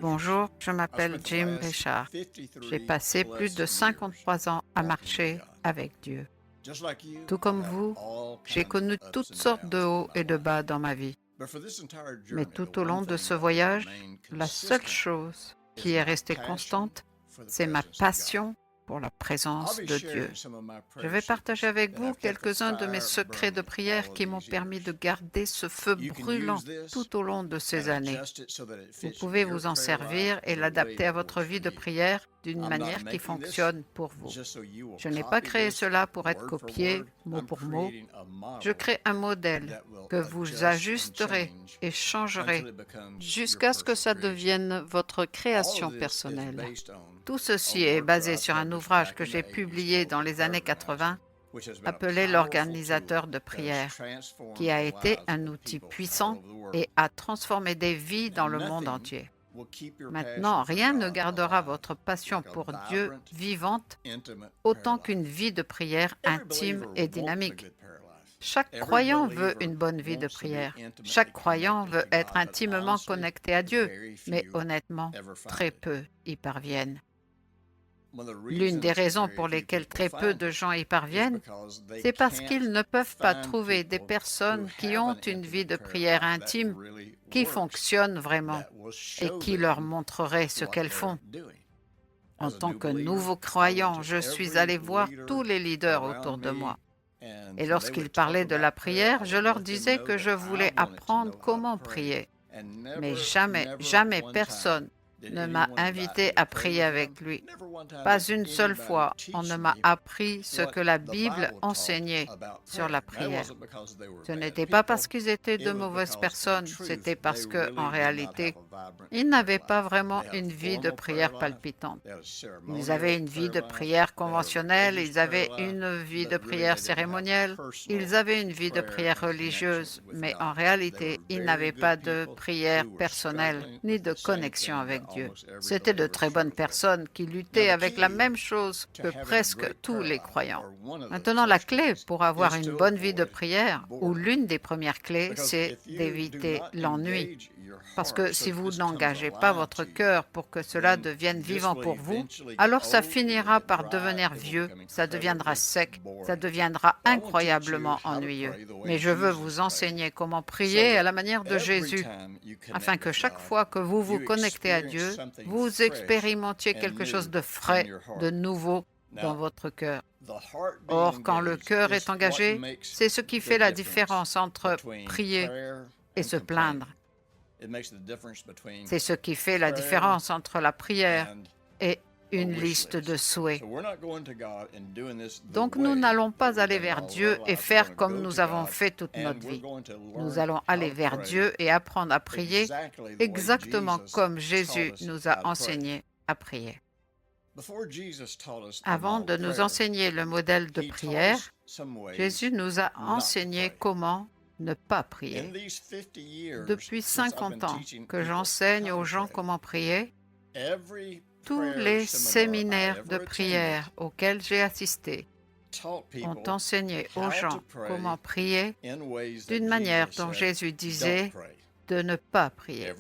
Bonjour, je m'appelle Jim Richard. J'ai passé plus de 53 ans à marcher avec Dieu. Tout comme vous, j'ai connu toutes sortes de hauts et de bas dans ma vie. Mais tout au long de ce voyage, la seule chose qui est restée constante, c'est ma passion pour la présence de Dieu. Je vais partager avec vous quelques-uns de mes secrets de prière qui m'ont permis de garder ce feu brûlant tout au long de ces années. Vous pouvez vous en servir et l'adapter à votre vie de prière d'une manière qui fonctionne pour vous. Je n'ai pas créé cela pour être copié mot pour mot. Je crée un modèle que vous ajusterez et changerez jusqu'à ce que ça devienne votre création personnelle. Tout ceci est basé sur un ouvrage que j'ai publié dans les années 80, appelé l'Organisateur de prière, qui a été un outil puissant et a transformé des vies dans le monde entier. Maintenant, rien ne gardera votre passion pour Dieu vivante autant qu'une vie de prière intime et dynamique. Chaque croyant veut une bonne vie de prière. Chaque croyant veut être intimement connecté à Dieu, mais honnêtement, très peu y parviennent. L'une des raisons pour lesquelles très peu de gens y parviennent, c'est parce qu'ils ne peuvent pas trouver des personnes qui ont une vie de prière intime qui fonctionne vraiment et qui leur montrerait ce qu'elles font. En tant que nouveau croyant, je suis allé voir tous les leaders autour de moi. Et lorsqu'ils parlaient de la prière, je leur disais que je voulais apprendre comment prier. Mais jamais personne ne m'a invité à prier avec lui. Pas une seule fois, on ne m'a appris ce que la Bible enseignait sur la prière. Ce n'était pas parce qu'ils étaient de mauvaises personnes, c'était parce que, en réalité, ils n'avaient pas vraiment une vie de prière palpitante. Ils avaient une vie de prière conventionnelle, ils avaient une vie de prière cérémonielle, ils avaient une vie de prière religieuse, mais en réalité, ils n'avaient pas de prière personnelle ni de connexion avec Dieu. C'étaient de très bonnes personnes qui luttaient avec la même chose que presque tous les croyants. Maintenant, la clé pour avoir une bonne vie de prière, ou l'une des premières clés, c'est d'éviter l'ennui. Parce que si vous n'engagez pas votre cœur pour que cela devienne vivant pour vous, alors ça finira par devenir vieux, ça deviendra sec, ça deviendra incroyablement ennuyeux. Mais je veux vous enseigner comment prier à la manière de Jésus, afin que chaque fois que vous vous connectez à Dieu, vous expérimentiez quelque chose de frais, de nouveau dans votre cœur. Or, quand le cœur est engagé, c'est ce qui fait la différence entre prier et se plaindre. C'est ce qui fait la différence entre la prière et une liste de souhaits. Donc nous n'allons pas aller vers Dieu et faire comme nous avons fait toute notre vie. Nous allons aller vers Dieu et apprendre à prier exactement comme Jésus nous a enseigné à prier. Avant de nous enseigner le modèle de prière, Jésus nous a enseigné comment ne pas prier. Depuis 50 ans que j'enseigne aux gens comment prier, tous les séminaires de prière auxquels j'ai assisté ont enseigné aux gens comment prier d'une manière dont Jésus disait de ne pas prier.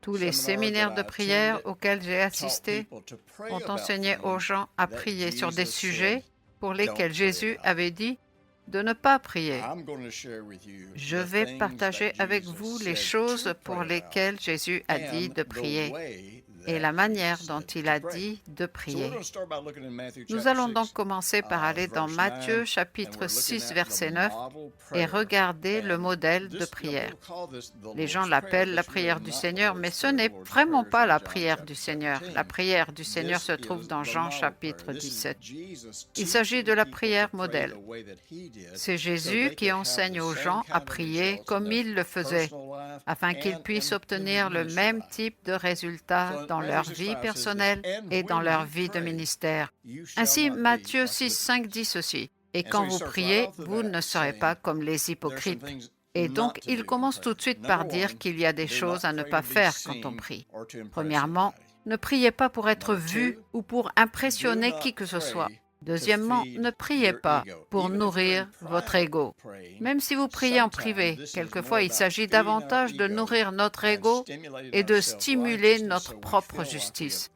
Tous les séminaires de prière auxquels j'ai assisté ont enseigné aux gens à prier sur des sujets pour lesquels Jésus avait dit de ne pas prier. Je vais partager avec vous les choses pour lesquelles Jésus a dit de prier et la manière dont il a dit de prier. Nous allons donc commencer par aller dans Matthieu chapitre 6 verset 9 et regarder le modèle de prière. Les gens l'appellent la prière du Seigneur, mais ce n'est vraiment pas la prière du Seigneur. La prière du Seigneur se trouve dans Jean chapitre 17. Il s'agit de la prière modèle. C'est Jésus qui enseigne aux gens à prier comme il le faisait, afin qu'ils puissent obtenir le même type de résultats dans leur vie personnelle et dans leur vie de ministère. Ainsi, Matthieu 6, 5 dit ceci, « Et quand vous priez, vous ne serez pas comme les hypocrites. » Et donc, il commence tout de suite par dire qu'il y a des choses à ne pas faire quand on prie. Premièrement, ne priez pas pour être vu ou pour impressionner qui que ce soit. Deuxièmement, ne priez pas pour nourrir votre ego. Même si vous priez en privé, quelquefois il s'agit davantage de nourrir notre ego et de stimuler notre propre justice,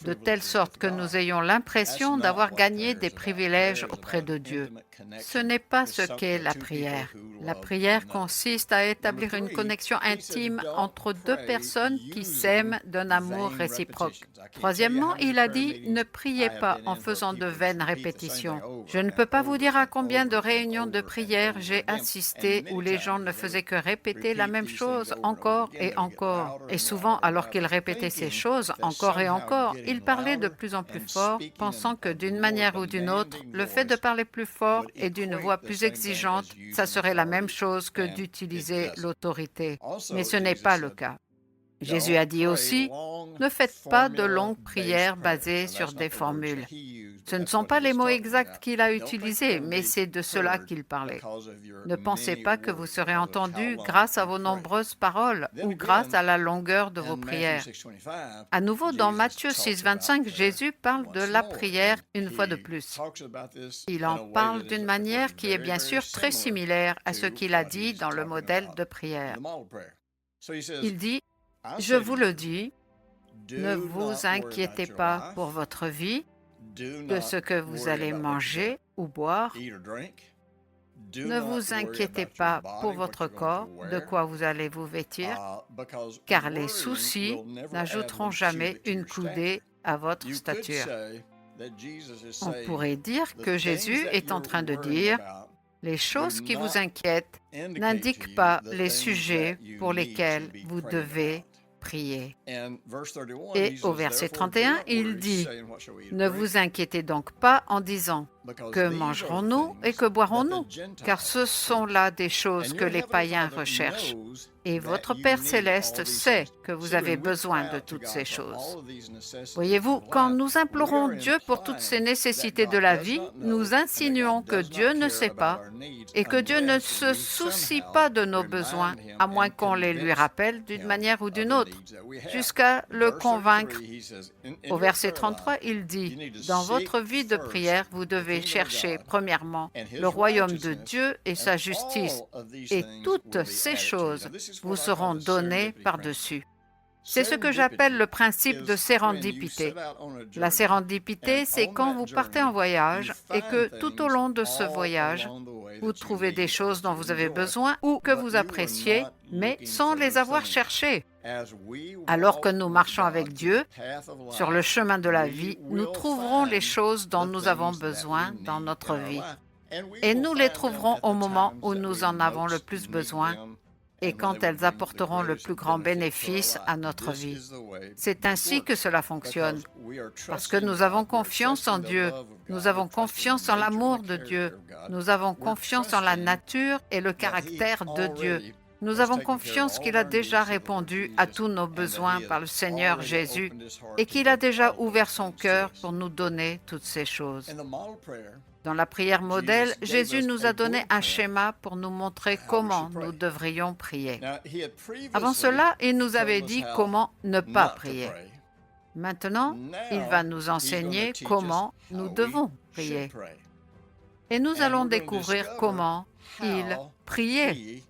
de telle sorte que nous ayons l'impression d'avoir gagné des privilèges auprès de Dieu. Ce n'est pas ce qu'est la prière. La prière consiste à établir une connexion intime entre deux personnes qui s'aiment d'un amour réciproque. Troisièmement, il a dit « Ne priez pas en faisant de vaines répétitions ». Je ne peux pas vous dire à combien de réunions de prière j'ai assisté où les gens ne faisaient que répéter la même chose encore et encore. Et souvent, alors qu'ils répétaient ces choses encore et encore, ils parlaient de plus en plus fort, pensant que d'une manière ou d'une autre, le fait de parler plus fort et d'une voix plus exigeante, ça serait la même chose que d'utiliser l'autorité. Mais ce n'est pas le cas. Jésus a dit aussi, ne faites pas de longues prières basées sur des formules. Ce ne sont pas les mots exacts qu'il a utilisés, mais c'est de cela qu'il parlait. Ne pensez pas que vous serez entendu grâce à vos nombreuses paroles ou grâce à la longueur de vos prières. À nouveau, dans Matthieu 6, 25, Jésus parle de la prière une fois de plus. Il en parle d'une manière qui est bien sûr très similaire à ce qu'il a dit dans le modèle de prière. Il dit, « Je vous le dis, ne vous inquiétez pas pour votre vie, de ce que vous allez manger ou boire. Ne vous inquiétez pas pour votre corps, de quoi vous allez vous vêtir, car les soucis n'ajouteront jamais une coudée à votre stature. » On pourrait dire que Jésus est en train de dire « Les choses qui vous inquiètent n'indiquent pas les sujets pour lesquels vous devez prier. » Et au verset 31, il dit « Ne vous inquiétez donc pas en disant « Que mangerons-nous et que boirons-nous » car ce sont là des choses que les païens recherchent. Et votre Père céleste sait que vous avez besoin de toutes ces choses. Voyez-vous, quand nous implorons Dieu pour toutes ces nécessités de la vie, nous insinuons que Dieu ne sait pas et que Dieu ne se soucie pas de nos besoins, à moins qu'on les lui rappelle d'une manière ou d'une autre, jusqu'à le convaincre. Au verset 33, il dit « Dans votre vie de prière, vous devez chercher premièrement le royaume de Dieu et sa justice, et toutes ces choses vous seront données par-dessus. » C'est ce que j'appelle le principe de sérendipité. La sérendipité, c'est quand vous partez en voyage et que tout au long de ce voyage, vous trouvez des choses dont vous avez besoin ou que vous appréciez, mais sans les avoir cherchées. Alors que nous marchons avec Dieu, sur le chemin de la vie, nous trouverons les choses dont nous avons besoin dans notre vie. Et nous les trouverons au moment où nous en avons le plus besoin et quand elles apporteront le plus grand bénéfice à notre vie. C'est ainsi que cela fonctionne, parce que nous avons confiance en Dieu, nous avons confiance en l'amour de Dieu, nous avons confiance en la nature et le caractère de Dieu. Nous avons confiance qu'il a déjà répondu à tous nos besoins par le Seigneur Jésus et qu'il a déjà ouvert son cœur pour nous donner toutes ces choses. Dans la prière modèle, Jésus nous a donné un schéma pour nous montrer comment nous devrions prier. Avant cela, il nous avait dit comment ne pas prier. Maintenant, il va nous enseigner comment nous devons prier. Et nous allons découvrir comment il priait.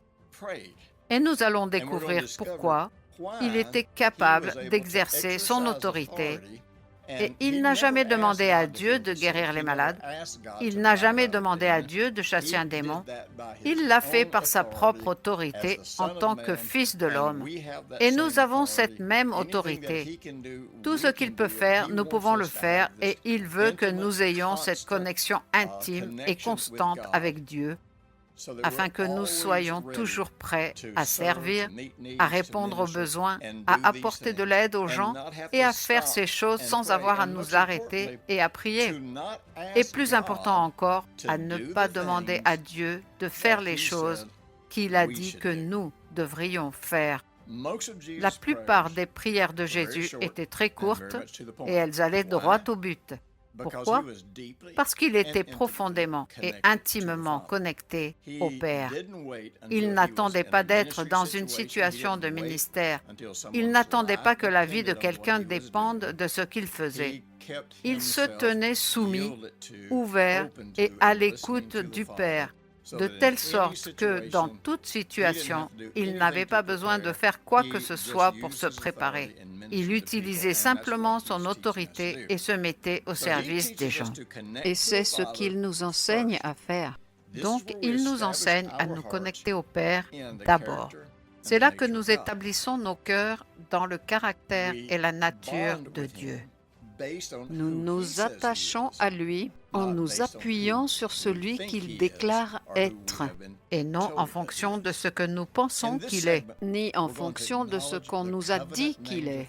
Et nous allons découvrir pourquoi il était capable d'exercer son autorité. Et il n'a jamais demandé à Dieu de guérir les malades. Il n'a jamais demandé à Dieu de chasser un démon. Il l'a fait par sa propre autorité en tant que Fils de l'homme. Et nous avons cette même autorité. Tout ce qu'il peut faire, nous pouvons le faire et il veut que nous ayons cette connexion intime et constante avec Dieu, afin que nous soyons toujours prêts à servir, à répondre aux besoins, à apporter de l'aide aux gens et à faire ces choses sans avoir à nous arrêter et à prier. Et plus important encore, à ne pas demander à Dieu de faire les choses qu'il a dit que nous devrions faire. La plupart des prières de Jésus étaient très courtes et elles allaient droit au but. Pourquoi? Parce qu'il était profondément et intimement connecté au Père. Il n'attendait pas d'être dans une situation de ministère. Il n'attendait pas que la vie de quelqu'un dépende de ce qu'il faisait. Il se tenait soumis, ouvert et à l'écoute du Père, de telle sorte que, dans toute situation, il n'avait pas besoin de faire quoi que ce soit pour se préparer. Il utilisait simplement son autorité et se mettait au service des gens. Et c'est ce qu'il nous enseigne à faire. Donc, il nous enseigne à nous connecter au Père d'abord. C'est là que nous établissons nos cœurs dans le caractère et la nature de Dieu. Nous nous attachons à lui en nous appuyant sur celui qu'il déclare être, Et non en fonction de ce que nous pensons qu'il est. ni en fonction de ce qu'on nous a dit qu'il est.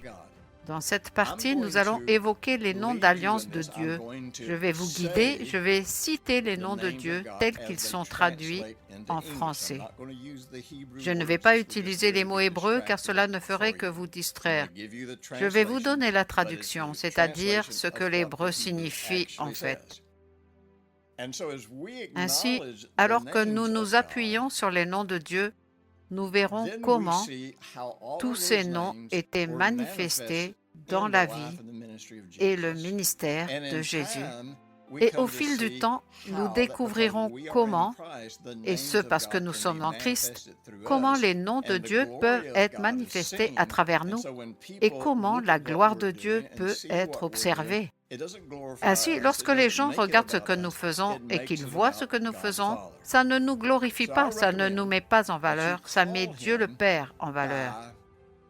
Dans cette partie, nous allons évoquer les noms d'alliance de Dieu. Je vais vous guider, je vais citer les noms de Dieu tels qu'ils sont traduits en français. Je ne vais pas utiliser les mots hébreux car cela ne ferait que vous distraire. Je vais vous donner la traduction, c'est-à-dire ce que l'hébreu signifie en fait. Ainsi, alors que nous nous appuyons sur les noms de Dieu, nous verrons comment tous ces noms étaient manifestés dans la vie et le ministère de Jésus. Et au fil du temps, nous découvrirons comment, et ce parce que nous sommes en Christ, comment les noms de Dieu peuvent être manifestés à travers nous et comment la gloire de Dieu peut être observée. Ainsi, lorsque les gens regardent ce que nous faisons et qu'ils voient ce que nous faisons, ça ne nous glorifie pas, ça ne nous met pas en valeur, ça met Dieu le Père en valeur.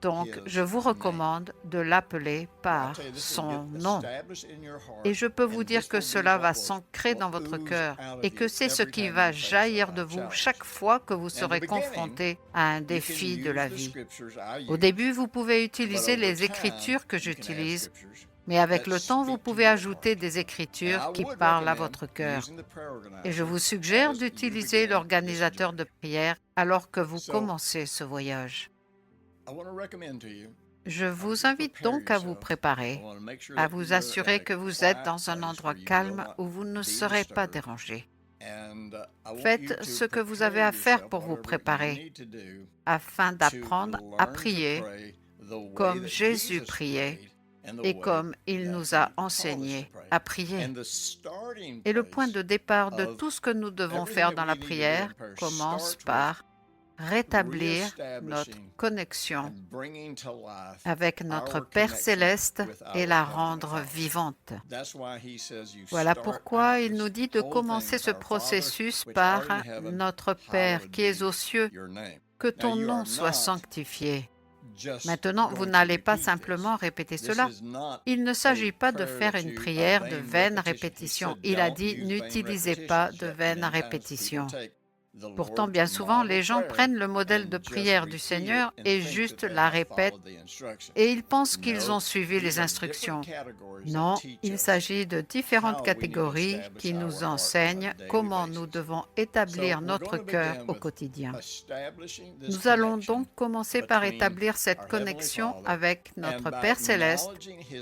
Donc, je vous recommande de l'appeler par son nom. Et je peux vous dire que cela va s'ancrer dans votre cœur et que c'est ce qui va jaillir de vous chaque fois que vous serez confronté à un défi de la vie. Au début, vous pouvez utiliser les Écritures que j'utilise, mais avec le temps, vous pouvez ajouter des Écritures qui parlent à votre cœur. Et je vous suggère d'utiliser l'organisateur de prière alors que vous commencez ce voyage. Je vous invite donc à vous préparer, à vous assurer que vous êtes dans un endroit calme où vous ne serez pas dérangé. Faites ce que vous avez à faire pour vous préparer, afin d'apprendre à prier comme Jésus priait et comme il nous a enseigné à prier. Et le point de départ de tout ce que nous devons faire dans la prière commence par rétablir notre connexion avec notre Père céleste et la rendre vivante. Voilà pourquoi il nous dit de commencer ce processus par « Notre Père qui es aux cieux, que ton nom soit sanctifié ». Maintenant, vous n'allez pas simplement répéter cela. Il ne s'agit pas de faire une prière de vaine répétition. Il a dit « N'utilisez pas de vaines répétitions ». Pourtant, bien souvent, les gens prennent le modèle de prière du Seigneur et juste la répètent et ils pensent qu'ils ont suivi les instructions. Non, il s'agit de différentes catégories qui nous enseignent comment nous devons établir notre cœur au quotidien. Nous allons donc commencer par établir cette connexion avec notre Père céleste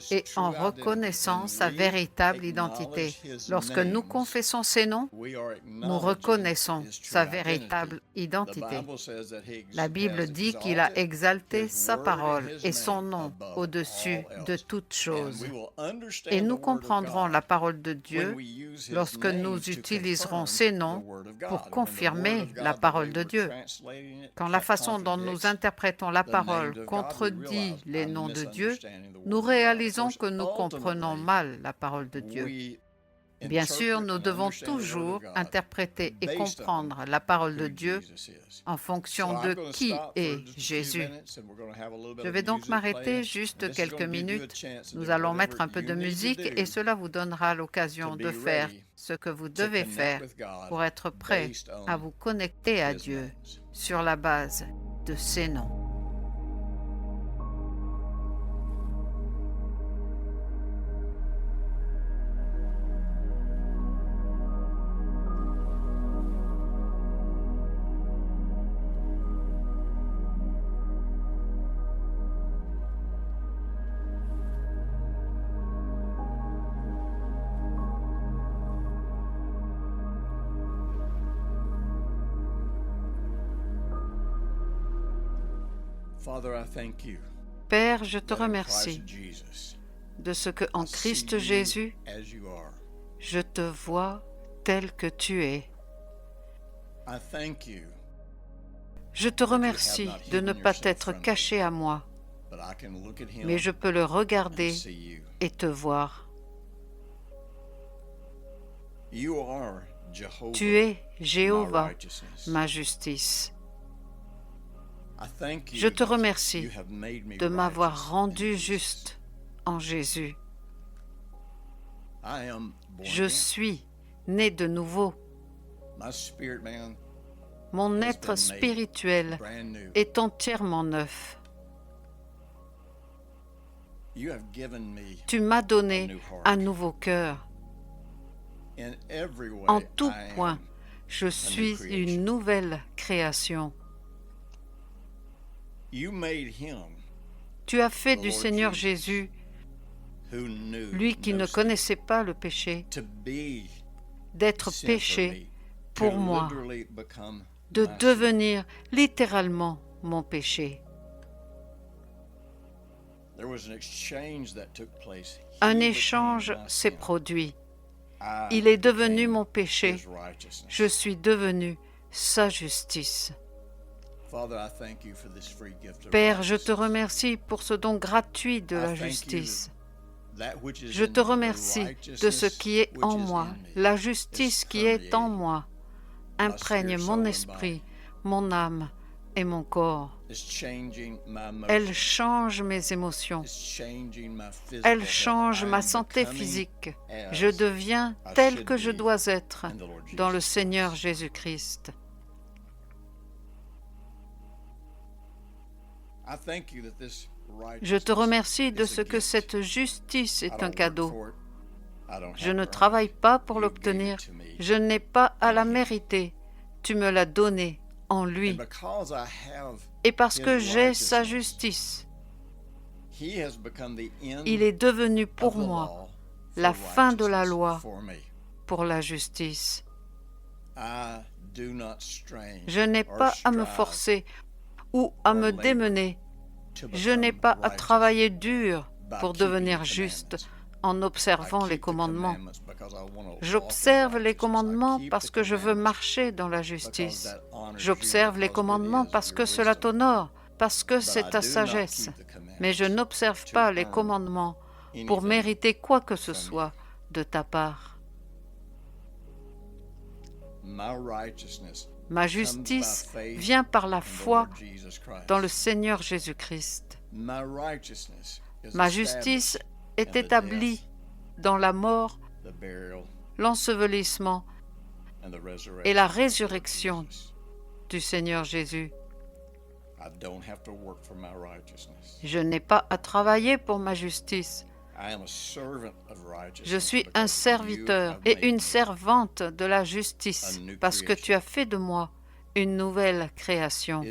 et en reconnaissant sa véritable identité. Lorsque nous confessons ses noms, nous reconnaissons sa véritable identité. La Bible dit qu'il a exalté sa parole et son nom au-dessus de toutes choses. Et nous comprendrons la parole de Dieu lorsque nous utiliserons ces noms pour confirmer la parole de Dieu. Quand la façon dont nous interprétons la parole contredit les noms de Dieu, nous réalisons que nous comprenons mal la parole de Dieu. Bien sûr, nous devons toujours interpréter et comprendre la parole de Dieu en fonction de qui est Jésus. Je vais donc m'arrêter juste quelques minutes. Nous allons mettre un peu de musique et cela vous donnera l'occasion de faire ce que vous devez faire pour être prêt à vous connecter à Dieu sur la base de ses noms. Père, je te remercie de ce que en Christ Jésus, je te vois tel que tu es. Je te remercie de ne pas t'être caché à moi, mais je peux le regarder et te voir. Tu es Jéhovah, ma justice. Je te remercie de m'avoir rendu juste en Jésus. Je suis né de nouveau. Mon être spirituel est entièrement neuf. Tu m'as donné un nouveau cœur. En tout point, je suis une nouvelle création. Tu as fait du Seigneur Jésus, lui qui ne connaissait pas le péché, d'être péché pour moi, de devenir littéralement mon péché. Un échange s'est produit. Il est devenu mon péché. Je suis devenu sa justice. Père, je te remercie pour ce don gratuit de la justice. Je te remercie de ce qui est en moi. La justice qui est en moi imprègne mon esprit, mon âme et mon corps. Elle change mes émotions. Elle change ma santé physique. Je deviens tel que je dois être dans le Seigneur Jésus-Christ. Je te remercie de ce que cette justice est un cadeau. Je ne travaille pas pour l'obtenir. Je n'ai pas à la mériter. Tu me l'as donnée en lui. Et parce que j'ai sa justice, il est devenu pour moi la fin de la loi pour la justice. Je n'ai pas à me forcer ou à me démener. Je n'ai pas à travailler dur pour devenir juste en observant les commandements. J'observe les commandements parce que je veux marcher dans la justice. J'observe les commandements parce que cela t'honore, parce que c'est ta sagesse. Mais je n'observe pas les commandements pour mériter quoi que ce soit de ta part. Ma justice vient par la foi dans le Seigneur Jésus-Christ. Ma justice est établie dans la mort, l'ensevelissement et la résurrection du Seigneur Jésus. Je n'ai pas à travailler pour ma justice. Je suis un serviteur et une servante de la justice parce que tu as fait de moi une nouvelle création.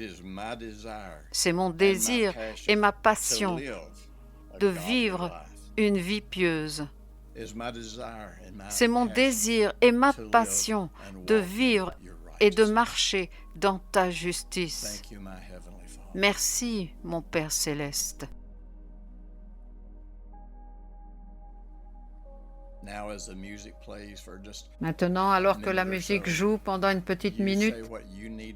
C'est mon désir et ma passion de vivre une vie pieuse. C'est mon désir et ma passion de vivre et de marcher dans ta justice. Merci, mon Père céleste. Maintenant, alors que la musique joue pendant une petite minute,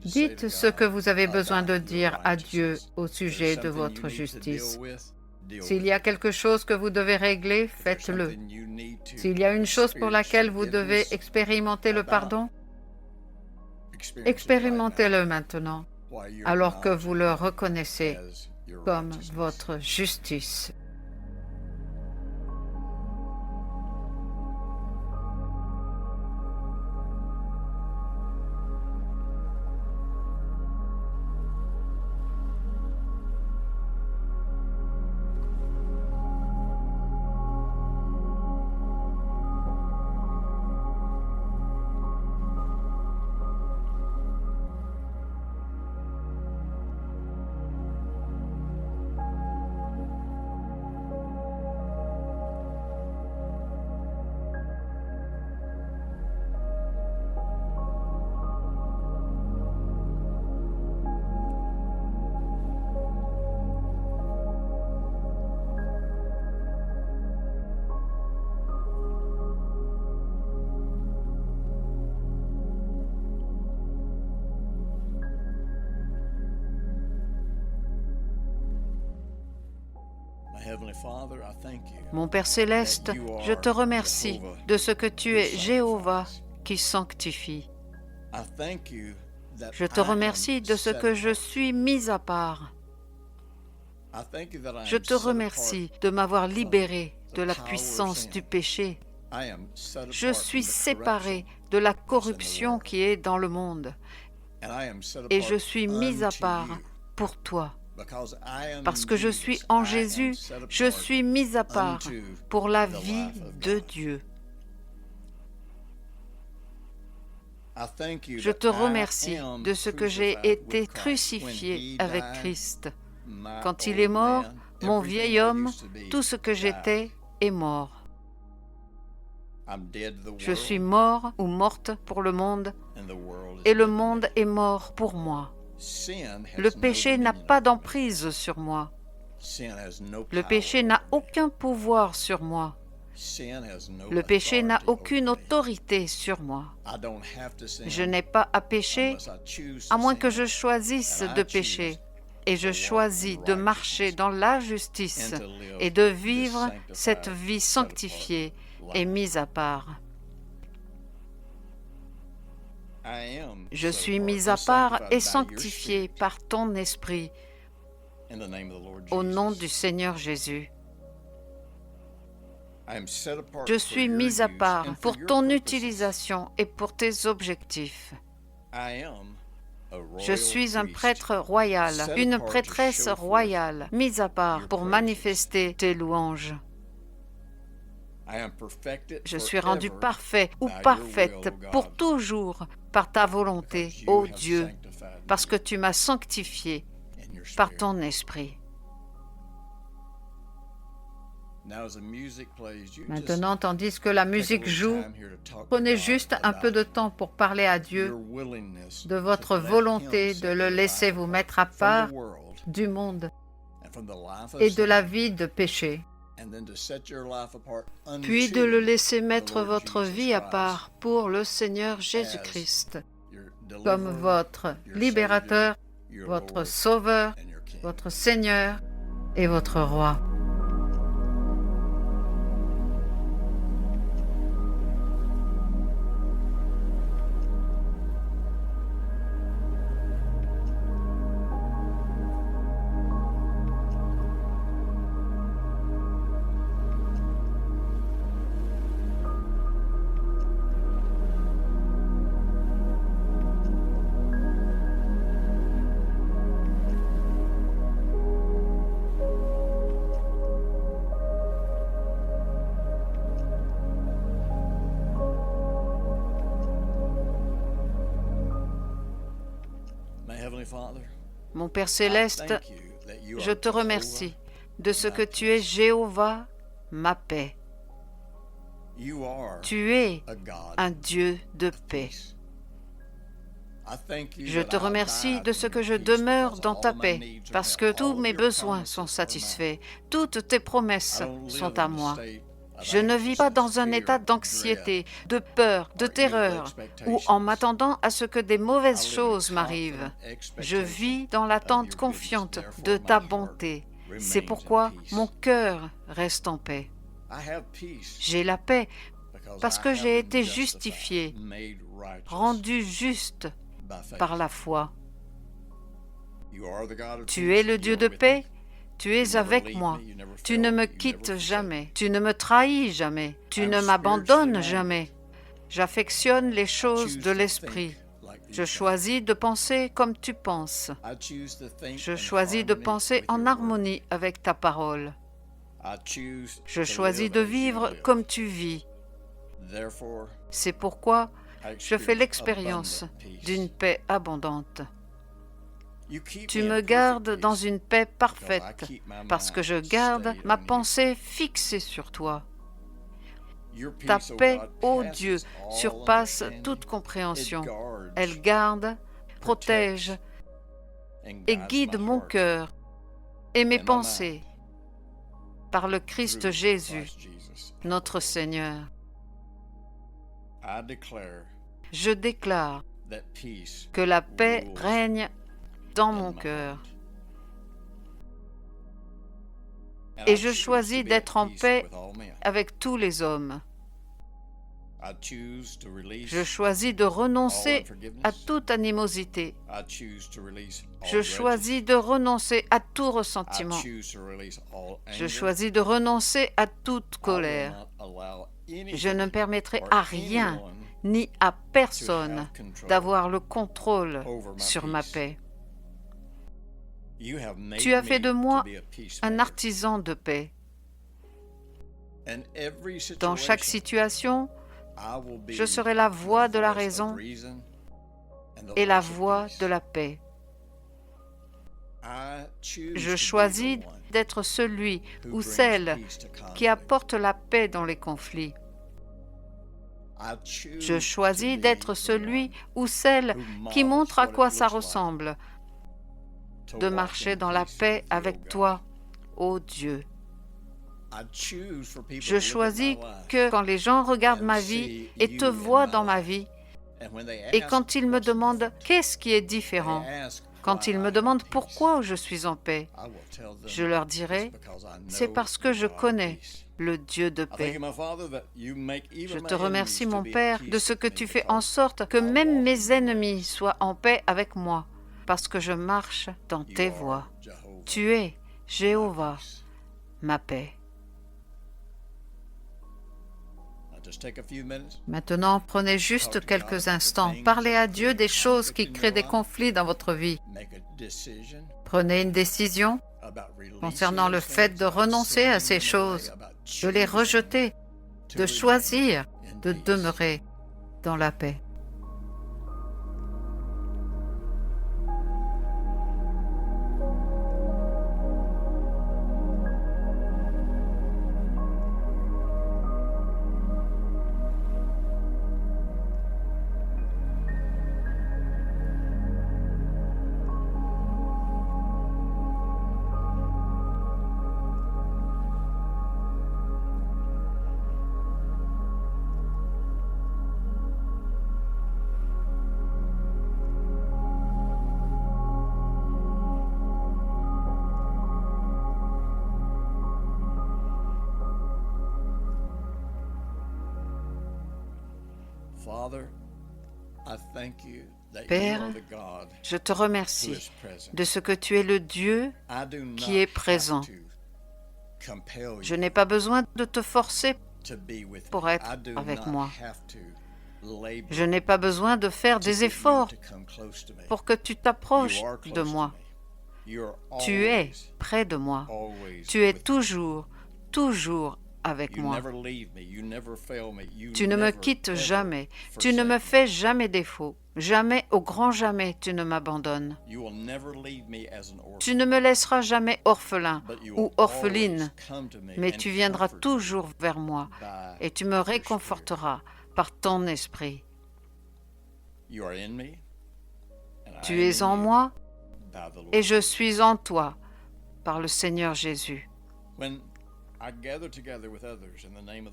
dites ce que vous avez besoin de dire à Dieu au sujet de votre justice. S'il y a quelque chose que vous devez régler, faites-le. S'il y a une chose pour laquelle vous devez expérimenter le pardon, expérimentez-le maintenant, alors que vous le reconnaissez comme votre justice. Mon Père céleste, je te remercie de ce que tu es Jéhovah qui sanctifie. Je te remercie de ce que je suis mis à part. Je te remercie de m'avoir libéré de la puissance du péché. Je suis séparé de la corruption qui est dans le monde et je suis mis à part pour toi. Parce que je suis en Jésus, je suis mis à part pour la vie de Dieu. Je te remercie de ce que j'ai été crucifié avec Christ. Quand il est mort, mon vieil homme, tout ce que j'étais est mort. Je suis mort ou morte pour le monde et le monde est mort pour moi. Le péché n'a pas d'emprise sur moi. Le péché n'a aucun pouvoir sur moi. Le péché n'a aucune autorité sur moi. Je n'ai pas à pécher à moins que je choisisse de pécher. Et je choisis de marcher dans la justice et de vivre cette vie sanctifiée et mise à part. Je suis mis à part et sanctifié par ton Esprit, au nom du Seigneur Jésus. Je suis mis à part pour ton utilisation et pour tes objectifs. Je suis un prêtre royal, une prêtresse royale, mise à part pour manifester tes louanges. Je suis rendu parfait ou parfaite pour toujours par ta volonté, ô Dieu, parce que tu m'as sanctifié par ton Esprit. Maintenant, tandis que la musique joue, prenez juste un peu de temps pour parler à Dieu de votre volonté de le laisser vous mettre à part du monde et de la vie de péché, puis de le laisser mettre votre vie à part pour le Seigneur Jésus-Christ, comme votre libérateur, votre sauveur, votre Seigneur et votre roi. Mon Père céleste, je te remercie de ce que tu es Jéhovah, ma paix. Tu es un Dieu de paix. Je te remercie de ce que je demeure dans ta paix, parce que tous mes besoins sont satisfaits, toutes tes promesses sont à moi. Je ne vis pas dans un état d'anxiété, de peur, de terreur, ou en m'attendant à ce que des mauvaises choses m'arrivent. Je vis dans l'attente confiante de ta bonté. C'est pourquoi mon cœur reste en paix. J'ai la paix parce que j'ai été justifié, rendu juste par la foi. Tu es le Dieu de paix. Tu es avec moi, tu ne me quittes jamais, tu ne me trahis jamais, tu ne m'abandonnes jamais. J'affectionne les choses de l'esprit. Je choisis de penser comme tu penses. Je choisis de penser en harmonie avec ta parole. Je choisis de vivre comme tu vis. C'est pourquoi je fais l'expérience d'une paix abondante. Tu me gardes dans une paix parfaite parce que je garde ma pensée fixée sur toi. Ta paix, ô Dieu, surpasse toute compréhension. Elle garde, protège et guide mon cœur et mes pensées par le Christ Jésus, notre Seigneur. Je déclare que la paix règne dans mon cœur. Et je choisis d'être en paix avec tous les hommes. Je choisis de renoncer à toute animosité. Je choisis de renoncer à tout ressentiment. Je choisis de renoncer à toute colère. Je ne permettrai à rien ni à personne d'avoir le contrôle sur ma paix. Tu as fait de moi un artisan de paix. Dans chaque situation, je serai la voix de la raison et la voix de la paix. Je choisis d'être celui ou celle qui apporte la paix dans les conflits. Je choisis d'être celui ou celle qui montre à quoi ça ressemble, de marcher dans la paix avec toi, ô Dieu. Je choisis que quand les gens regardent ma vie et te voient dans ma vie, et quand ils me demandent qu'est-ce qui est différent, quand ils me demandent pourquoi je suis en paix, je leur dirai, c'est parce que je connais le Dieu de paix. Je te remercie, mon Père, de ce que tu fais en sorte que même mes ennemis soient en paix avec moi, parce que je marche dans tes voies. Tu es, Jéhovah, ma paix. Maintenant, prenez juste quelques instants. Parlez à Dieu des choses qui créent des conflits dans votre vie. Prenez une décision concernant le fait de renoncer à ces choses, de les rejeter, de choisir de demeurer dans la paix. Père, je te remercie de ce que tu es le Dieu qui est présent. Je n'ai pas besoin de te forcer pour être avec moi. Je n'ai pas besoin de faire des efforts pour que tu t'approches de moi. Tu es près de moi. Tu es toujours, toujours avec moi. Tu ne me quittes jamais. Tu ne me fais jamais défaut. Jamais, au grand jamais, tu ne m'abandonnes. Tu ne me laisseras jamais orphelin ou orpheline, mais tu viendras toujours vers moi et tu me réconforteras par ton esprit. Tu es en moi et je suis en toi par le Seigneur Jésus.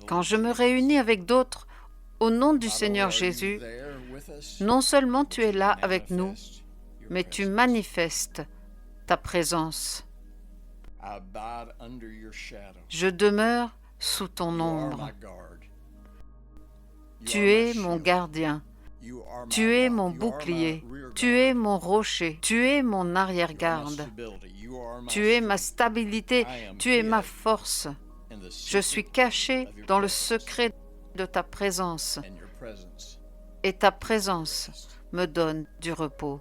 Quand je me réunis avec d'autres au nom du Seigneur Jésus, non seulement tu es là avec nous, mais tu manifestes ta présence. Je demeure sous ton ombre. Tu es mon gardien. Tu es mon bouclier. Tu es mon rocher. Tu es mon arrière-garde. Tu es ma stabilité. Tu es ma force. Je suis caché dans le secret de ta présence. Et ta présence me donne du repos.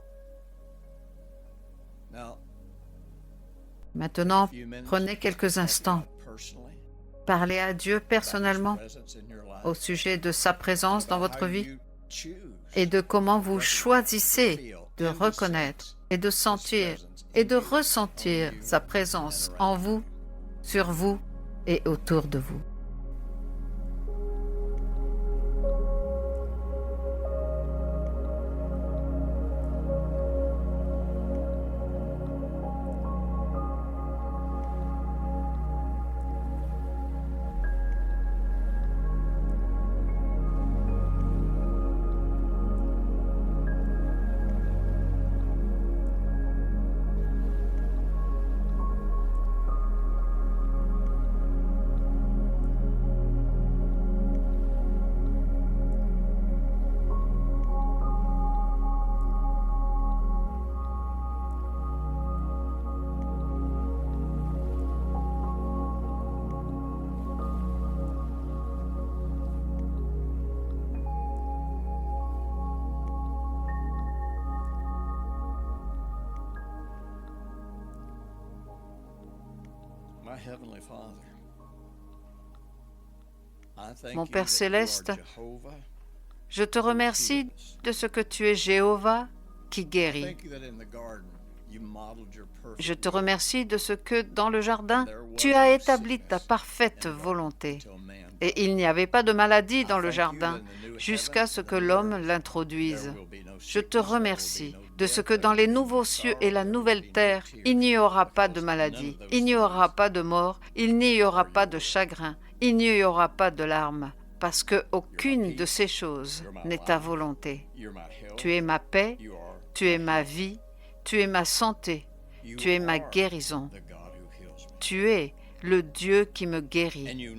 Maintenant, prenez quelques instants. Parlez à Dieu personnellement au sujet de sa présence dans votre vie et de comment vous choisissez de reconnaître et de sentir et de ressentir sa présence en vous, sur vous et autour de vous. Mon Père céleste, je te remercie de ce que tu es Jéhovah qui guérit. Je te remercie de ce que dans le jardin, tu as établi ta parfaite volonté. Et il n'y avait pas de maladie dans le jardin jusqu'à ce que l'homme l'introduise. Je te remercie de ce que dans les nouveaux cieux et la nouvelle terre, il n'y aura pas de maladie, il n'y aura pas de mort, il n'y aura pas de chagrin, il n'y aura pas de larmes, parce qu'aucune de ces choses n'est ta volonté. Tu es ma paix, tu es ma vie, tu es ma santé, tu es ma guérison. Tu es le Dieu qui me guérit.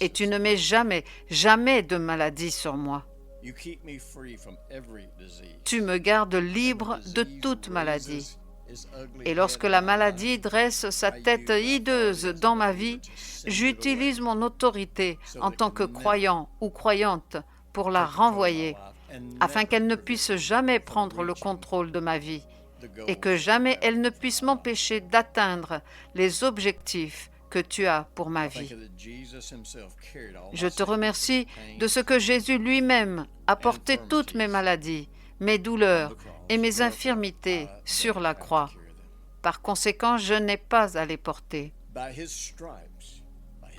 Et tu ne mets jamais, jamais de maladie sur moi. Tu me gardes libre de toute maladie. Et lorsque la maladie dresse sa tête hideuse dans ma vie, j'utilise mon autorité en tant que croyant ou croyante pour la renvoyer, afin qu'elle ne puisse jamais prendre le contrôle de ma vie et que jamais elle ne puisse m'empêcher d'atteindre les objectifs que tu as pour ma vie. Je te remercie de ce que Jésus lui-même a porté toutes mes maladies, mes douleurs et mes infirmités sur la croix. Par conséquent, je n'ai pas à les porter.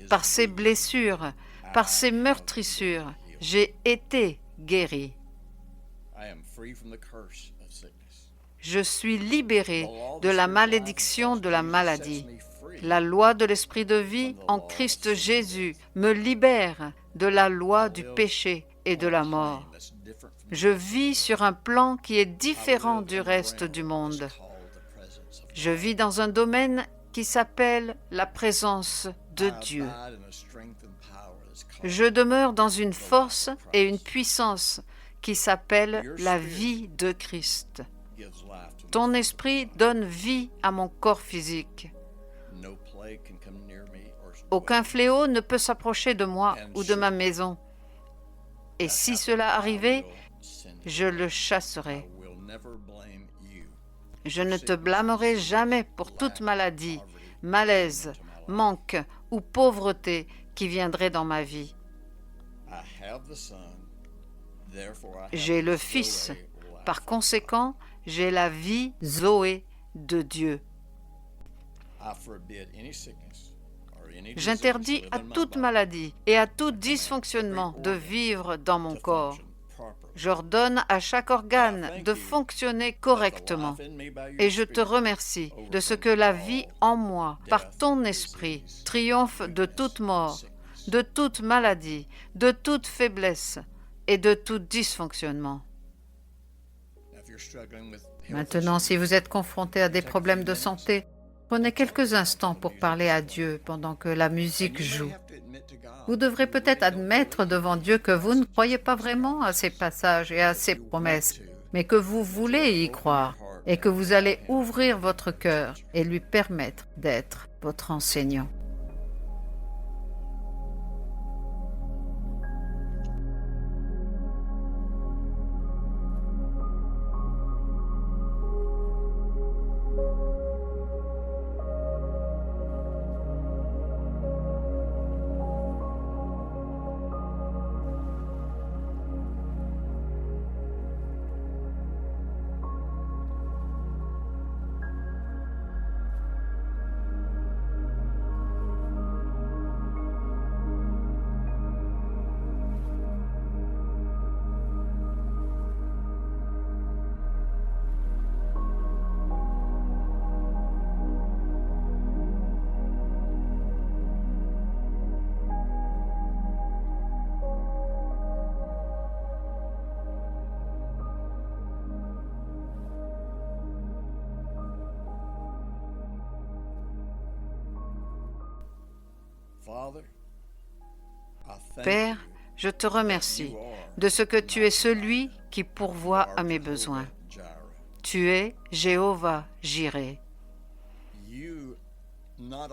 Par ses blessures, par ses meurtrissures, j'ai été guéri. Je suis libéré de la malédiction de la maladie. La loi de l'esprit de vie en Christ Jésus me libère de la loi du péché et de la mort. Je vis sur un plan qui est différent du reste du monde. Je vis dans un domaine qui s'appelle la présence de Dieu. Je demeure dans une force et une puissance qui s'appelle la vie de Christ. Ton esprit donne vie à mon corps physique. Aucun fléau ne peut s'approcher de moi ou de ma maison. Et si cela arrivait, je le chasserai. Je ne te blâmerai jamais pour toute maladie, malaise, manque ou pauvreté qui viendrait dans ma vie. J'ai le Fils. Par conséquent, j'ai la vie Zoé de Dieu. J'interdis à toute maladie et à tout dysfonctionnement de vivre dans mon corps. J'ordonne à chaque organe de fonctionner correctement. Et je te remercie de ce que la vie en moi, par ton esprit, triomphe de toute mort, de toute maladie, de toute faiblesse et de tout dysfonctionnement. Maintenant, si vous êtes confronté à des problèmes de santé, prenez quelques instants pour parler à Dieu pendant que la musique joue. Vous devrez peut-être admettre devant Dieu que vous ne croyez pas vraiment à ces passages et à ces promesses, mais que vous voulez y croire et que vous allez ouvrir votre cœur et lui permettre d'être votre enseignant. Père, je te remercie de ce que tu es celui qui pourvoit à mes besoins. Tu es Jéhovah Jireh.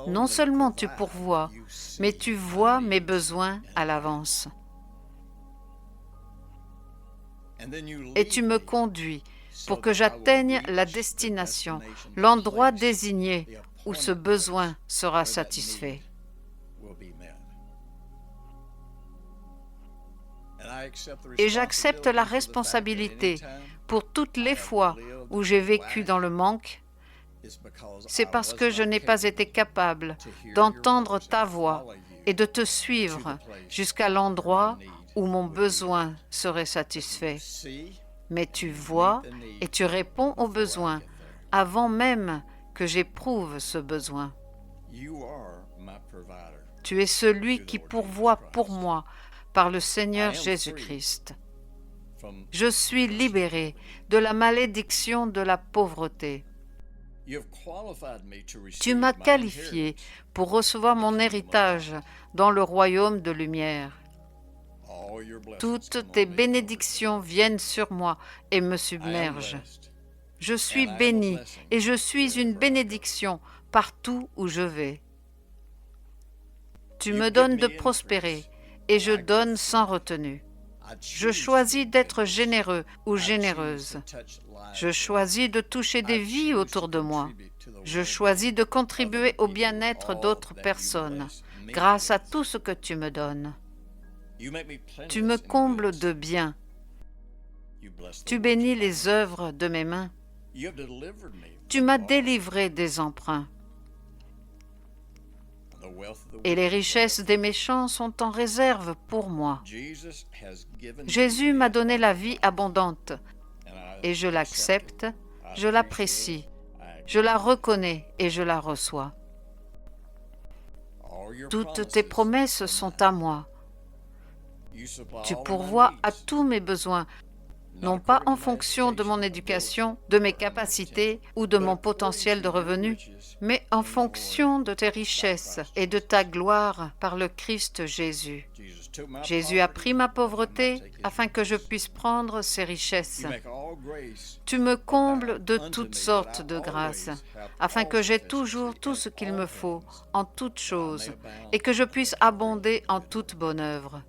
Non seulement tu pourvois, mais tu vois mes besoins à l'avance. Et tu me conduis pour que j'atteigne la destination, l'endroit désigné où ce besoin sera satisfait. Et j'accepte la responsabilité pour toutes les fois où j'ai vécu dans le manque. C'est parce que je n'ai pas été capable d'entendre ta voix et de te suivre jusqu'à l'endroit où mon besoin serait satisfait. Mais tu vois et tu réponds aux besoins avant même que j'éprouve ce besoin. Tu es celui qui pourvoit pour moi par le Seigneur Jésus-Christ. Je suis libéré de la malédiction de la pauvreté. Tu m'as qualifié pour recevoir mon héritage dans le royaume de lumière. Toutes tes bénédictions viennent sur moi et me submergent. Je suis béni et je suis une bénédiction partout où je vais. Tu me donnes de prospérer et je donne sans retenue. Je choisis d'être généreux ou généreuse. Je choisis de toucher des vies autour de moi. Je choisis de contribuer au bien-être d'autres personnes grâce à tout ce que tu me donnes. Tu me combles de bien. Tu bénis les œuvres de mes mains. Tu m'as délivré des emprunts. Et les richesses des méchants sont en réserve pour moi. Jésus m'a donné la vie abondante et je l'accepte, je l'apprécie, je la reconnais et je la reçois. Toutes tes promesses sont à moi. Tu pourvois à tous mes besoins, non pas en fonction de mon éducation, de mes capacités ou de mon potentiel de revenus, mais en fonction de tes richesses et de ta gloire par le Christ Jésus. Jésus a pris ma pauvreté afin que je puisse prendre ses richesses. Tu me combles de toutes sortes de grâces, afin que j'aie toujours tout ce qu'il me faut en toutes choses et que je puisse abonder en toute bonne œuvre.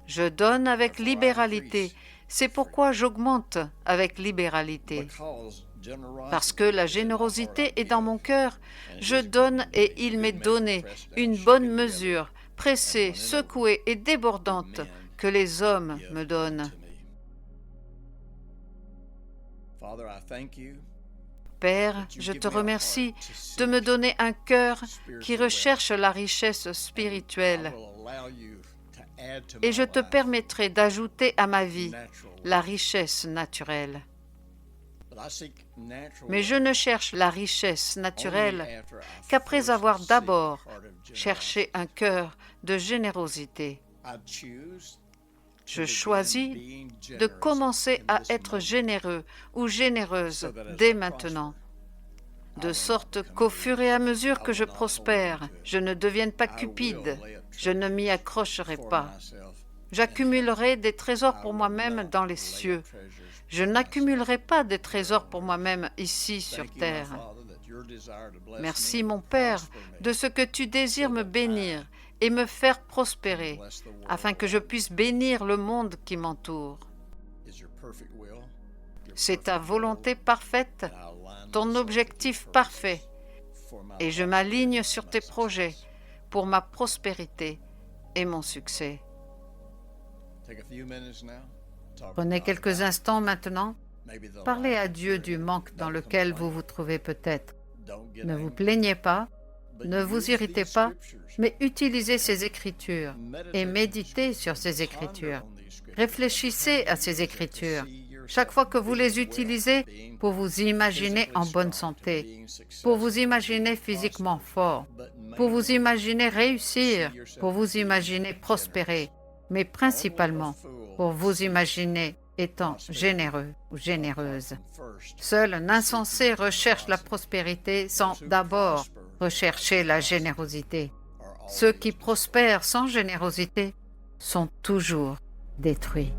Je donne avec libéralité. C'est pourquoi j'augmente avec libéralité. Parce que la générosité est dans mon cœur, je donne et il m'est donné une bonne mesure, pressée, secouée et débordante que les hommes me donnent. Père, je te remercie de me donner un cœur qui recherche la richesse spirituelle. Et je te permettrai d'ajouter à ma vie la richesse naturelle. Mais je ne cherche la richesse naturelle qu'après avoir d'abord cherché un cœur de générosité. Je choisis de commencer à être généreux ou généreuse dès maintenant, de sorte qu'au fur et à mesure que je prospère, je ne devienne pas cupide, je ne m'y accrocherai pas. J'accumulerai des trésors pour moi-même dans les cieux. Je n'accumulerai pas des trésors pour moi-même ici sur terre. Merci, mon Père, de ce que tu désires me bénir et me faire prospérer, afin que je puisse bénir le monde qui m'entoure. C'est ta volonté parfaite, ton objectif parfait, et je m'aligne sur tes projets pour ma prospérité et mon succès. Prenez quelques instants maintenant. Parlez à Dieu du manque dans lequel vous vous trouvez peut-être. Ne vous plaignez pas, ne vous irritez pas, mais utilisez ces Écritures et méditez sur ces Écritures. Réfléchissez à ces Écritures. Chaque fois que vous les utilisez pour vous imaginer en bonne santé, pour vous imaginer physiquement fort, pour vous imaginer réussir, pour vous imaginer prospérer, mais principalement pour vous imaginer étant généreux ou généreuse. Seul un insensé recherche la prospérité sans d'abord rechercher la générosité. Ceux qui prospèrent sans générosité sont toujours détruits.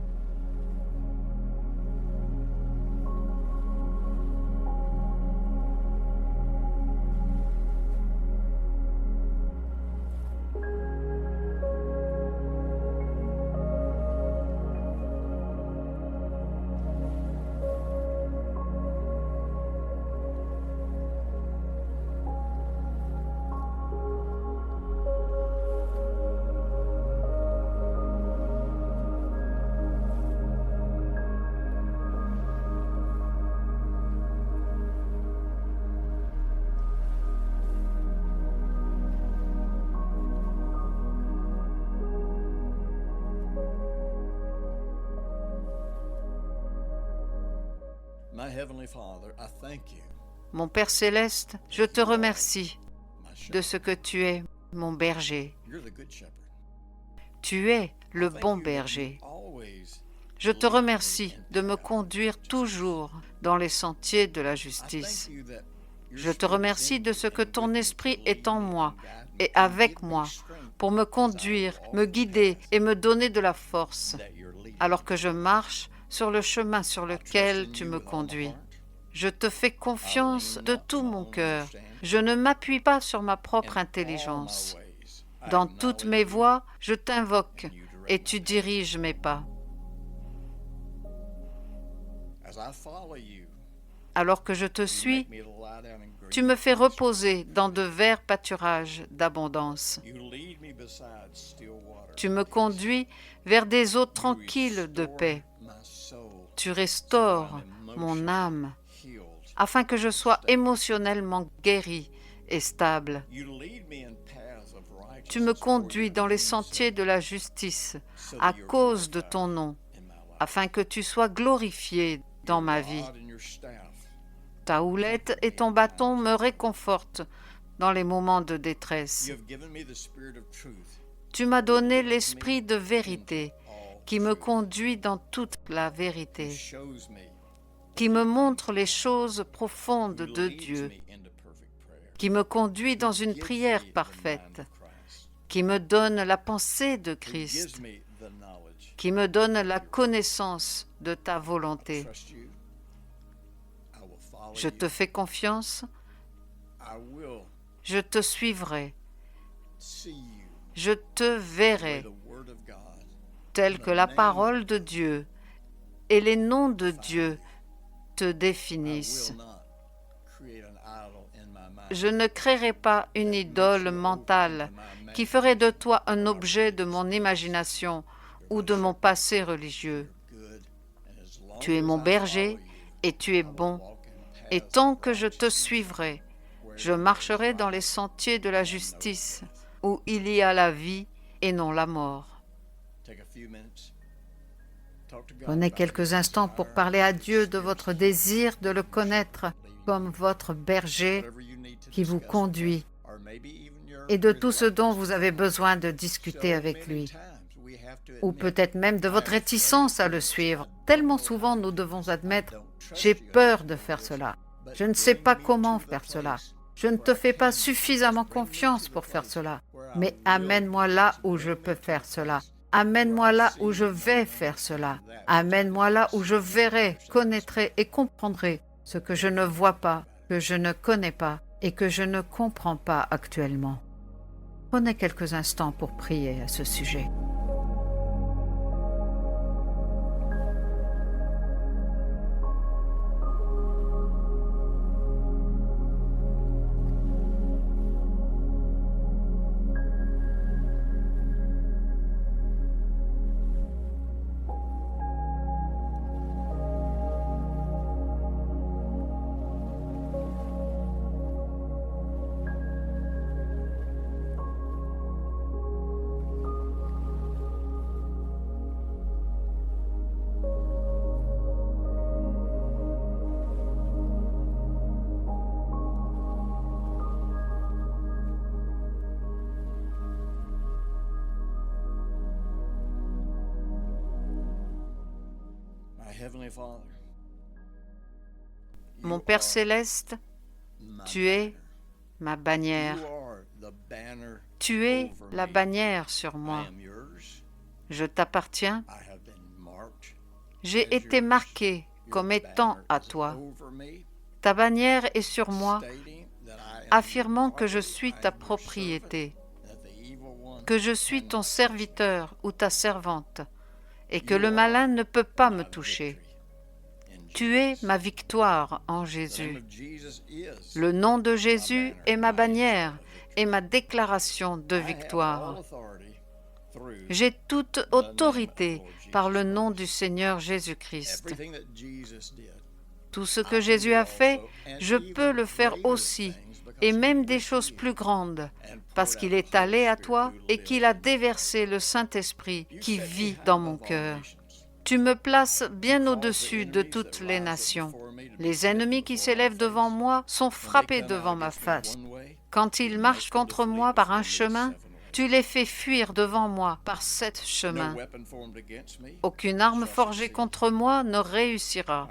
Mon Père céleste, je te remercie de ce que tu es, mon berger. Tu es le bon berger. Je te remercie de me conduire toujours dans les sentiers de la justice. Je te remercie de ce que ton esprit est en moi et avec moi pour me conduire, me guider et me donner de la force alors que je marche sur le chemin sur lequel tu me conduis. Je te fais confiance de tout mon cœur. Je ne m'appuie pas sur ma propre intelligence. Dans toutes mes voies, je t'invoque et tu diriges mes pas. Alors que je te suis, tu me fais reposer dans de verts pâturages d'abondance. Tu me conduis vers des eaux tranquilles de paix. Tu restaures mon âme afin que je sois émotionnellement guéri et stable. Tu me conduis dans les sentiers de la justice à cause de ton nom, afin que tu sois glorifié dans ma vie. Ta houlette et ton bâton me réconfortent dans les moments de détresse. Tu m'as donné l'esprit de vérité qui me conduit dans toute la vérité, qui me montre les choses profondes de Dieu, qui me conduit dans une prière parfaite, qui me donne la pensée de Christ, qui me donne la connaissance de ta volonté. Je te fais confiance, je te suivrai, je te verrai, tel que la parole de Dieu et les noms de Dieu te définissent. Je ne créerai pas une idole mentale qui ferait de toi un objet de mon imagination ou de mon passé religieux. Tu es mon berger et tu es bon, et tant que je te suivrai, je marcherai dans les sentiers de la justice, où il y a la vie et non la mort. Prenez quelques instants pour parler à Dieu de votre désir de le connaître comme votre berger qui vous conduit et de tout ce dont vous avez besoin de discuter avec lui, ou peut-être même de votre réticence à le suivre. Tellement souvent nous devons admettre « j'ai peur de faire cela, je ne sais pas comment faire cela, je ne te fais pas suffisamment confiance pour faire cela, mais amène-moi là où je peux faire cela. Amène-moi là où je vais faire cela. Amène-moi là où je verrai, connaîtrai et comprendrai ce que je ne vois pas, que je ne connais pas et que je ne comprends pas actuellement. » Prenez quelques instants pour prier à ce sujet. Mon Père céleste, tu es ma bannière. Tu es la bannière sur moi. Je t'appartiens. J'ai été marqué comme étant à toi. Ta bannière est sur moi, affirmant que je suis ta propriété, que je suis ton serviteur ou ta servante, et que le malin ne peut pas me toucher. Tu es ma victoire en Jésus. Le nom de Jésus est ma bannière et ma déclaration de victoire. J'ai toute autorité par le nom du Seigneur Jésus-Christ. Tout ce que Jésus a fait, je peux le faire aussi, et même des choses plus grandes, parce qu'il est allé à toi et qu'il a déversé le Saint-Esprit qui vit dans mon cœur. Tu me places bien au-dessus de toutes les nations. Les ennemis qui s'élèvent devant moi sont frappés devant ma face. Quand ils marchent contre moi par un chemin, tu les fais fuir devant moi par 7 chemins. Aucune arme forgée contre moi ne réussira.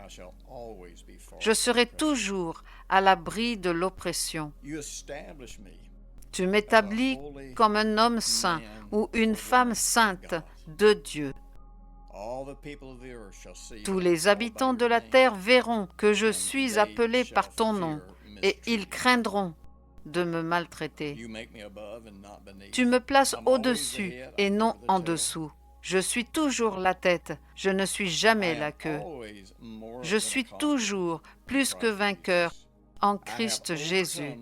Je serai toujours à l'abri de l'oppression. Tu m'établis comme un homme saint ou une femme sainte de Dieu. Tous les habitants de la terre verront que je suis appelé par ton nom et ils craindront de me maltraiter. Tu me places au-dessus et non en dessous. Je suis toujours la tête, je ne suis jamais la queue. Je suis toujours plus que vainqueur en Christ Jésus.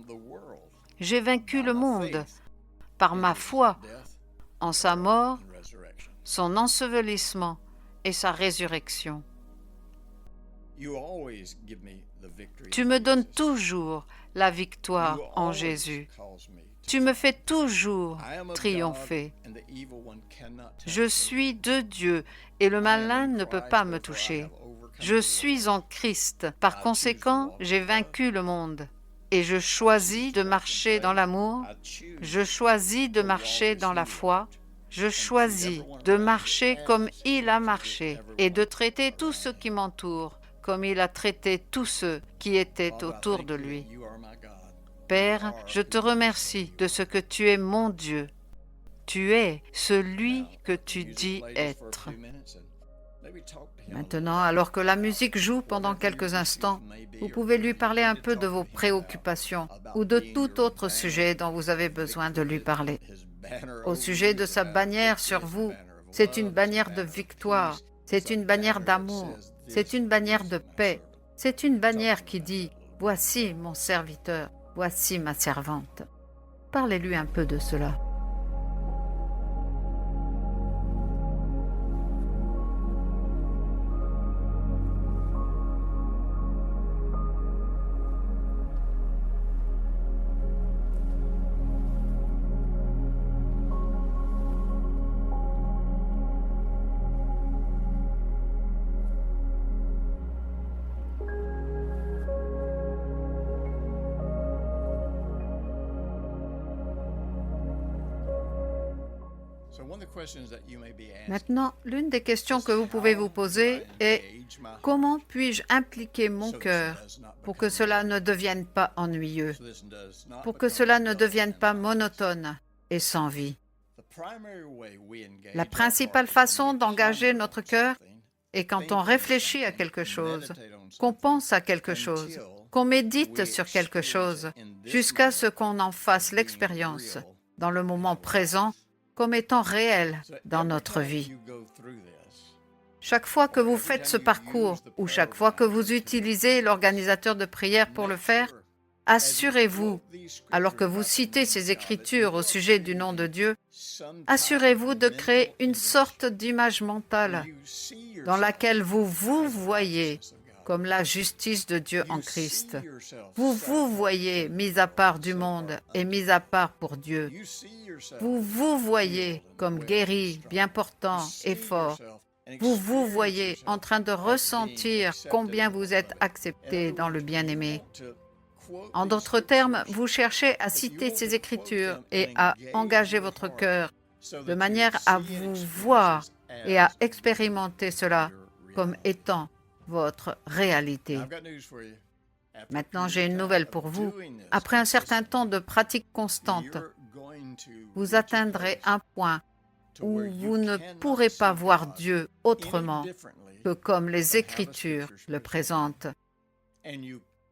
J'ai vaincu le monde par ma foi en sa mort, son ensevelissement et sa résurrection. Tu me donnes toujours la victoire en Jésus. Tu me fais toujours triompher. Je suis de Dieu et le malin ne peut pas me toucher. Je suis en Christ. Par conséquent, j'ai vaincu le monde. Et je choisis de marcher dans l'amour. Je choisis de marcher dans la foi. Je choisis de marcher comme il a marché et de traiter tous ceux qui m'entourent comme il a traité tous ceux qui étaient autour de lui. Père, je te remercie de ce que tu es mon Dieu. Tu es celui que tu dis être. Maintenant, alors que la musique joue pendant quelques instants, vous pouvez lui parler un peu de vos préoccupations ou de tout autre sujet dont vous avez besoin de lui parler. Au sujet de sa bannière sur vous, c'est une bannière de victoire, c'est une bannière d'amour, c'est une bannière de paix, c'est une bannière qui dit « Voici mon serviteur, voici ma servante ». Parlez-lui un peu de cela. Maintenant, l'une des questions que vous pouvez vous poser est « Comment puis-je impliquer mon cœur pour que cela ne devienne pas ennuyeux, pour que cela ne devienne pas monotone et sans vie ?» La principale façon d'engager notre cœur est quand on réfléchit à quelque chose, qu'on pense à quelque chose, qu'on médite sur quelque chose, jusqu'à ce qu'on en fasse l'expérience dans le moment présent comme étant réel dans notre vie. Chaque fois que vous faites ce parcours ou chaque fois que vous utilisez l'organisateur de prière pour le faire, assurez-vous, alors que vous citez ces Écritures au sujet du nom de Dieu, assurez-vous de créer une sorte d'image mentale dans laquelle vous vous voyez comme la justice de Dieu en Christ. Vous vous voyez mis à part du monde et mis à part pour Dieu. Vous vous voyez comme guéri, bien portant et fort. Vous vous voyez en train de ressentir combien vous êtes accepté dans le bien-aimé. En d'autres termes, vous cherchez à citer ces Écritures et à engager votre cœur de manière à vous voir et à expérimenter cela comme étant votre réalité. Maintenant, j'ai une nouvelle pour vous. Après un certain temps de pratique constante, vous atteindrez un point où vous ne pourrez pas voir Dieu autrement que comme les Écritures le présentent.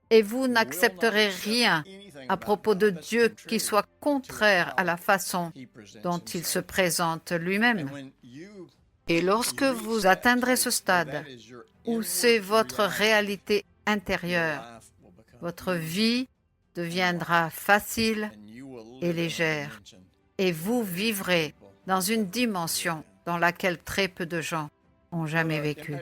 Et vous n'accepterez rien à propos de Dieu qui soit contraire à la façon dont il se présente lui-même. Et lorsque vous atteindrez ce stade où c'est votre réalité intérieure, votre vie deviendra facile et légère, et vous vivrez dans une dimension dans laquelle très peu de gens ont jamais vécu.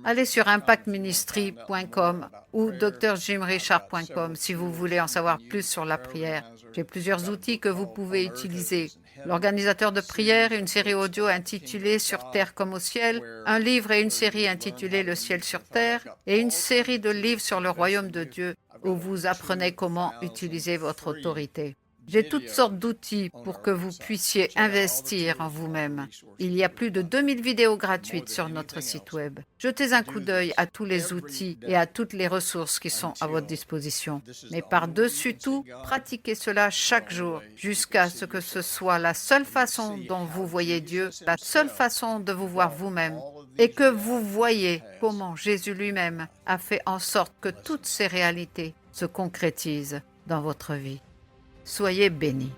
Allez sur impactministry.com ou drjimrichard.com si vous voulez en savoir plus sur la prière. J'ai plusieurs outils que vous pouvez utiliser l'organisateur de prières, une série audio intitulée Sur terre comme au ciel, un livre et une série intitulée Le ciel sur terre, et une série de livres sur le royaume de Dieu où vous apprenez comment utiliser votre autorité. J'ai toutes sortes d'outils pour que vous puissiez investir en vous-même. Il y a plus de 2000 vidéos gratuites sur notre site web. Jetez un coup d'œil à tous les outils et à toutes les ressources qui sont à votre disposition. Mais par-dessus tout, pratiquez cela chaque jour jusqu'à ce que ce soit la seule façon dont vous voyez Dieu, la seule façon de vous voir vous-même, et que vous voyez comment Jésus lui-même a fait en sorte que toutes ces réalités se concrétisent dans votre vie. Soyez bénis.